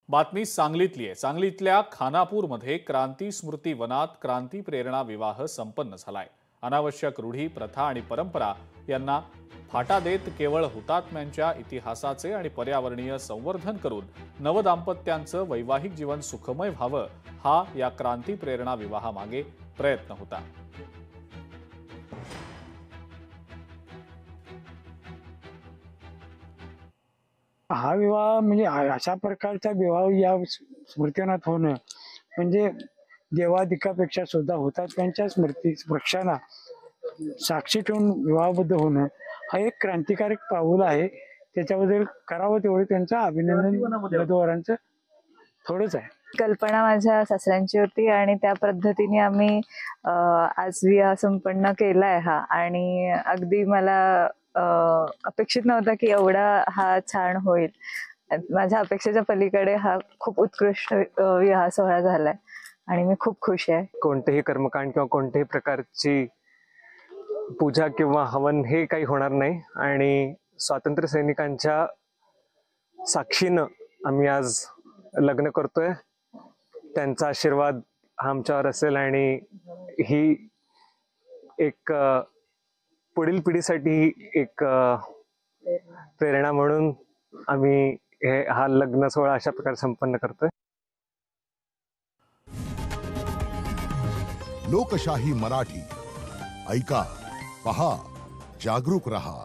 बातमी सांगलीतली आहे। सांगलीतल्या खानापूरमध्ये क्रांती स्मृती वनात क्रांती प्रेरणा विवाह संपन्न झालाय। अनावश्यक रूढी, प्रथा आणि परंपरा यांना फाटा देत केवळ हुतात्म्यांच्या इतिहासाचे आणि पर्यावरणीय संवर्धन करून नवदाम्पत्यांचं वैवाहिक जीवन सुखमय व्हावं, हा या क्रांती प्रेरणा विवाहामागे प्रयत्न होता। हा विवाह म्हणजे अशा प्रकारचा विवाह या स्मृतिवनात होणं म्हणजे देवादिकापेक्षा सुद्धा हुतात्म्यांच्या स्मृती वृक्षाला साक्षी ठेवून विवाहबद्ध होणं हा एक क्रांतिकारक पाऊल आहे। त्याच्याबद्दल करावं तेवढं त्यांचं अभिनंदन वधूवरांचं थोडंच आहे। कल्पना माझ्या सासऱ्यांची होती आणि त्या पद्धतीने आम्ही आज विवाह संपन्न केलाय हा। आणि अगदी मला अपेक्षित नव्हता की एवढा हा छान होईल। माझ्या अपेक्षेच्या पलीकडे हा खूप उत्कृष्ट विवाह सोहळा झालाय आणि मी खूप खुश आहे। कोणतेही कर्मकांड किंवा कोणत्याही प्रकारची पूजा किंवा हवन हे काही होणार नाही आणि स्वातंत्र्य सैनिकांच्या साक्षीनं आम्ही आज लग्न करतोय। त्यांचा आशीर्वाद हा आमच्यावर असेल आणि ही एक पुढील पिढीसाठी एक प्रेरणा म्हणून आम्ही हा लग्न सोहळा अशा प्रकारे संपन्न करतोय। लोकशाही मराठी ऐका, पहा, जागरूक रहा।